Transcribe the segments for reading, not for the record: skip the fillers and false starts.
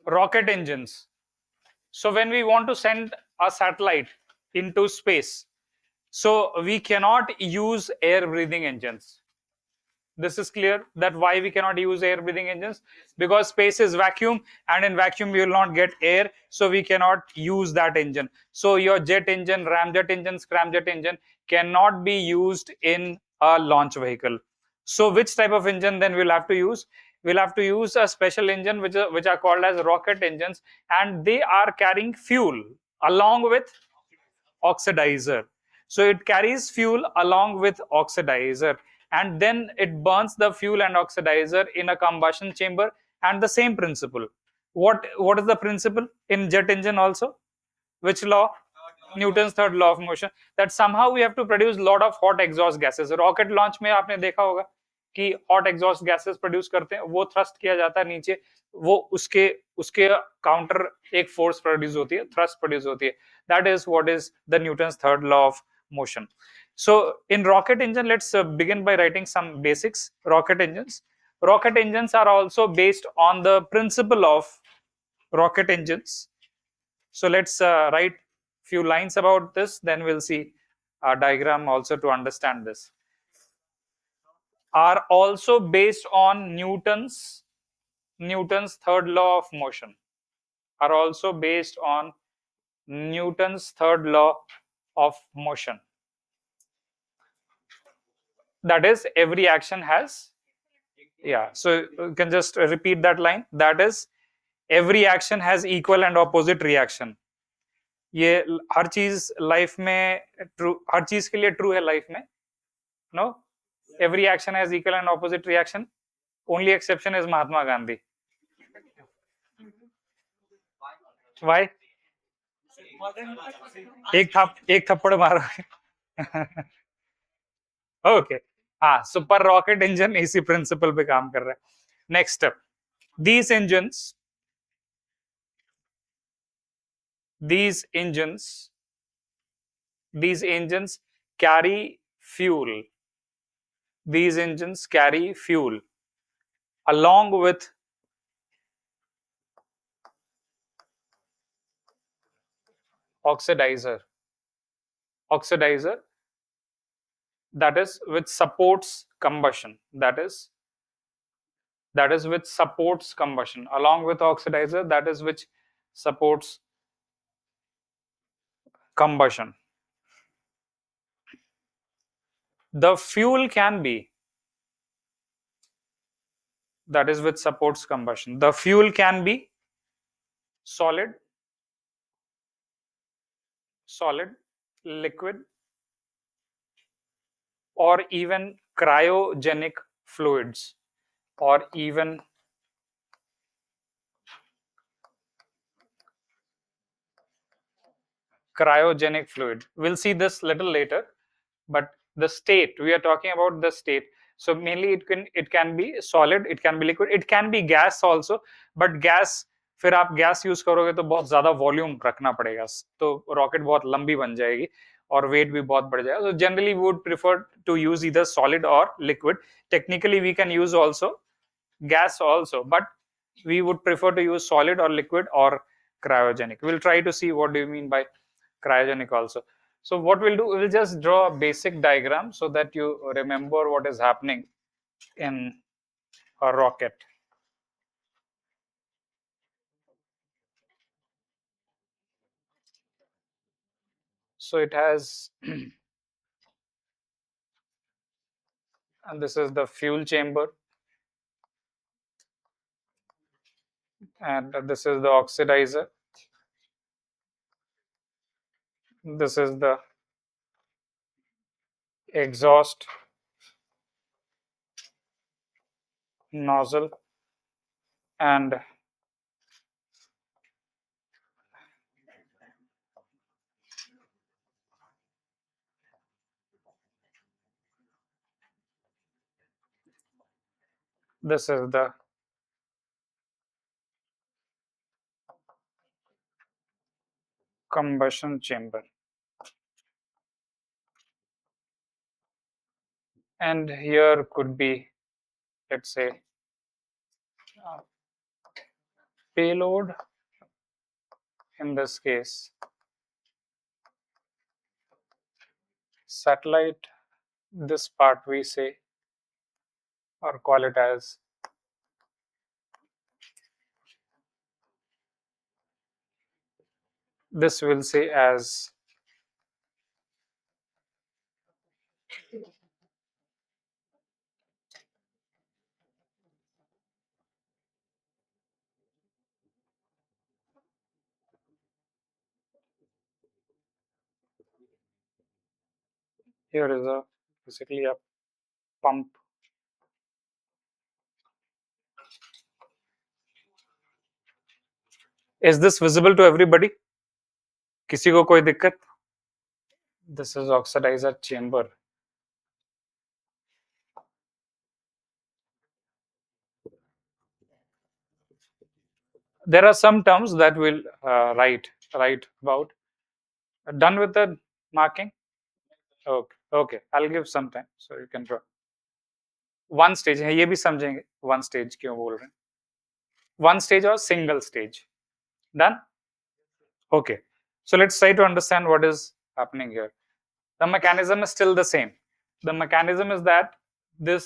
rocket engines. So when we want to send a satellite into space, so we cannot use air breathing engines. This is clear that why we cannot use air breathing engines, because space is vacuum, and in vacuum we will not get air, so we cannot use that engine. So your jet engine, ramjet engine, scramjet engine cannot be used in a launch vehicle. So which type of engine then we'll have to use? We'll have to use a special engine which are called as rocket engines, and they are carrying fuel along with oxidizer. So it carries fuel along with oxidizer, and then it burns the fuel and oxidizer in a combustion chamber. And the same principle. What is the principle in jet engine also? Which law? Newton's third law of motion. That somehow we have to produce lot of hot exhaust gases. Rocket launch में आपने देखा होगा कि hot exhaust gases produce करते हैं, वो thrust किया जाता है नीचे, वो उसके उसके counter एक force produce होती है, thrust produce होती है. That is what is the Newton's third law of motion. So in rocket engine, let's begin by writing some basics. Rocket engines. Rocket engines are also based on the principle of rocket engines. So let's write few lines about this, then we'll see a diagram also to understand this. Are also based on Newton's third law of motion. Are also based on Newton's third law of motion. That is, every action has, yeah, so you can just repeat that line. That is, every action has equal and opposite reaction. ये हर चीज life में true, हर चीज के लिए true है life में. No, every action has equal and opposite reaction. Only exception is Mahatma Gandhi. Why? एक थप्पड़ मारो. ओके, हाँ, सुपर रॉकेट इंजन इसी प्रिंसिपल पे काम कर रहा है. Next step. these engines carry fuel. These engines carry fuel along with oxidizer. That is which supports combustion. That is which supports combustion, along with oxidizer, that is which supports combustion. The fuel can be, that is which supports combustion. The fuel can be solid, liquid, or even cryogenic fluids, or even cryogenic fluid. We'll see this little later, but the state, we are talking about the state. So mainly it can be solid, it can be liquid, it can be gas also. But gas, फिर आप gas use करोगे तो बहुत ज्यादा volume रखना पड़ेगा, तो rocket बहुत लंबी बन जाएगी और वेट भी बहुत बढ़ जाएगा. So generally we would prefer to use either solid or liquid. Technically we can use also gas also, but we would prefer to use solid or liquid or cryogenic. We'll try to see what do you mean by cryogenic also. So what we'll do, we'll just draw a basic diagram so that you remember what is happening in a rocket. So it has, and this is the fuel chamber, and this is the oxidizer. This is the exhaust nozzle, and this is the combustion chamber. And here could be, let's say, payload in this case, satellite, this part we say or call it as this will say as here is a basically a pump. Is this visible to everybody? किसी को कोई दिक्कत? This is oxidizer chamber. There are some terms that we'll write about. Done with the marking? Okay, okay. I'll give some time so you can draw. One stage है, ये भी समझेंगे one stage क्यों बोल रहे हैं. One stage or single stage. Done? Okay. So let's try to understand what is happening here. The mechanism is still the same. The mechanism is that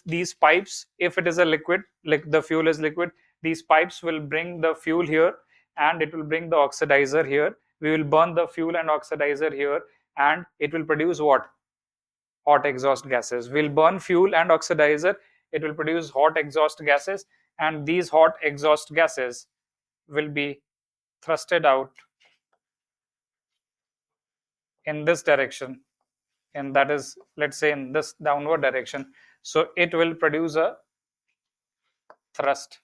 these pipes, if it is a liquid, like the fuel is liquid, these pipes will bring the fuel here and it will bring the oxidizer here. We will burn the fuel and oxidizer here and it will produce what? Hot exhaust gases. We'll burn fuel and oxidizer, it will produce hot exhaust gases, and these hot exhaust gases will be thrusted out in this direction, and that is, let's say, in this downward direction. So it will produce a thrust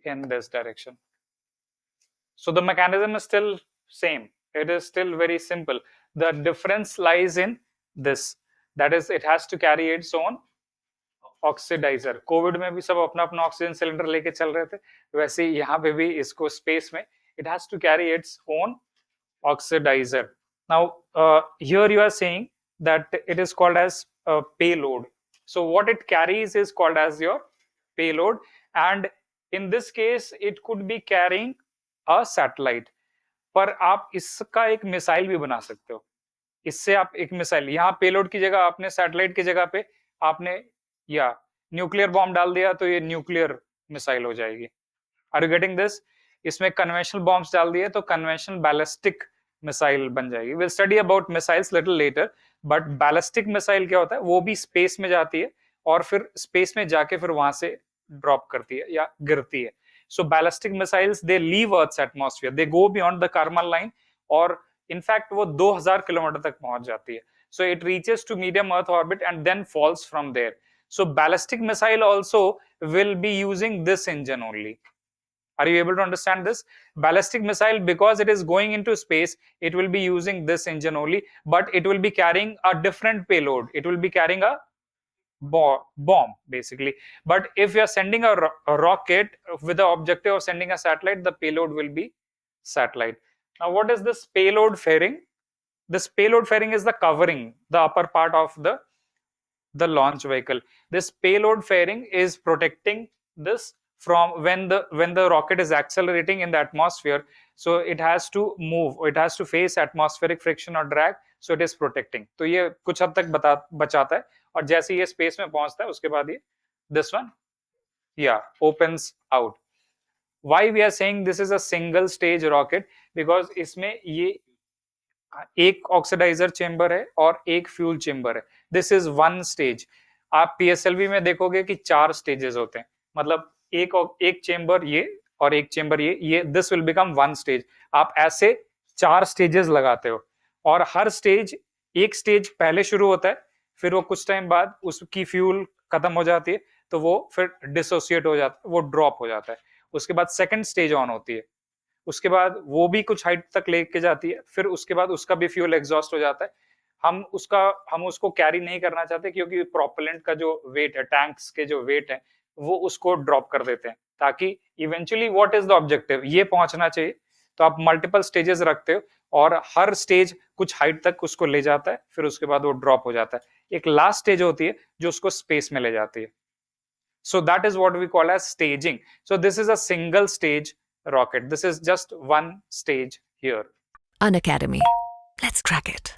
in this direction. So the mechanism is still same, it is still very simple. The difference lies in this, that is, it has to carry its own oxidiser. COVID में भी सब अपना अपना oxygen cylinder लेके चल रहे थे, वैसे यहाँ पे भी इसको स्पेस में it has to carry its own oxidizer. Now here you are saying that it is called as a payload. So what it carries is called as your payload, and in this case it could be carrying a satellite. पर आप इसका एक missile भी बना सकते हो. इससे आप एक मिसाइल, यहाँ पेलोड की जगह आपने सैटेलाइट की जगह पे आपने या न्यूक्लियर बॉम्ब डाल दिया तो ये न्यूक्लियर मिसाइल हो जाएगी. Are you getting this? इसमें कन्वेंशनल बॉम्ब्स डाल दिए तो कन्वेंशनल बैलिस्टिक मिसाइल बन जाएगी. Will study about missiles little later, but ballistic missile क्या होता है, वो भी स्पेस में जाती है और फिर स्पेस में जाके फिर वहां से ड्रॉप करती है या गिरती है. So ballistic missiles, they leave Earth's atmosphere, they go beyond the Karman line, और in fact वो 2000 किलोमीटर तक पहुंच जाती है. So it reaches to medium Earth orbit and then falls from there. So ballistic missile also will be using this engine only. Are you able to understand this? Ballistic missile, because it is going into space, it will be using this engine only, but it will be carrying a different payload. It will be carrying a bomb basically. But if you are sending a rocket with the objective of sending a satellite, the payload will be satellite. Now what is this payload fairing? This payload fairing is the covering, the upper part of the launch vehicle. This payload fairing is protecting this from when the rocket is accelerating in the atmosphere. So it has to move, it has to face atmospheric friction or drag, so it is protecting. तो ये कुछ हद तक बचाता है, और जैसे ये स्पेस में पहुंचता है उसके बाद ये this one opens out. Why we are saying this is a single stage rocket? Because इसमें ये एक ऑक्सीडाइजर चेंबर है और एक फ्यूल चेंबर है. This is one stage. आप पीएसएलवी में देखोगे कि 4 स्टेजेस होते हैं, मतलब एक चेंबर ये और एक चेंबर ये this will become one stage. आप ऐसे 4 स्टेजेस लगाते हो, और हर स्टेज, एक स्टेज पहले शुरू होता है, फिर वो कुछ टाइम बाद उसकी फ्यूल खत्म हो जाती है तो वो फिर डिसोसिएट हो जाता है, वो ड्रॉप हो जाता है. उसके बाद सेकंड स्टेज ऑन होती है, उसके बाद वो भी कुछ हाइट तक लेके जाती है, फिर उसके बाद उसका भी फ्यूल एग्जॉस्ट हो जाता है. हम उसको कैरी नहीं करना चाहते क्योंकि प्रोपेलेंट का जो वेट है, टैंक्स के जो वेट है, वो उसको ड्रॉप कर देते हैं, ताकि eventually what is the objective, ये पहुंचना चाहिए. तो आप मल्टीपल स्टेजेस रखते हो और हर स्टेज कुछ हाइट तक उसको ले जाता है, फिर उसके बाद वो ड्रॉप हो जाता है. एक लास्ट स्टेज होती है जो उसको स्पेस में ले जाती है. So that is what we call as staging. So this is a single stage rocket. This is just one stage here. Unacademy. Let's crack it.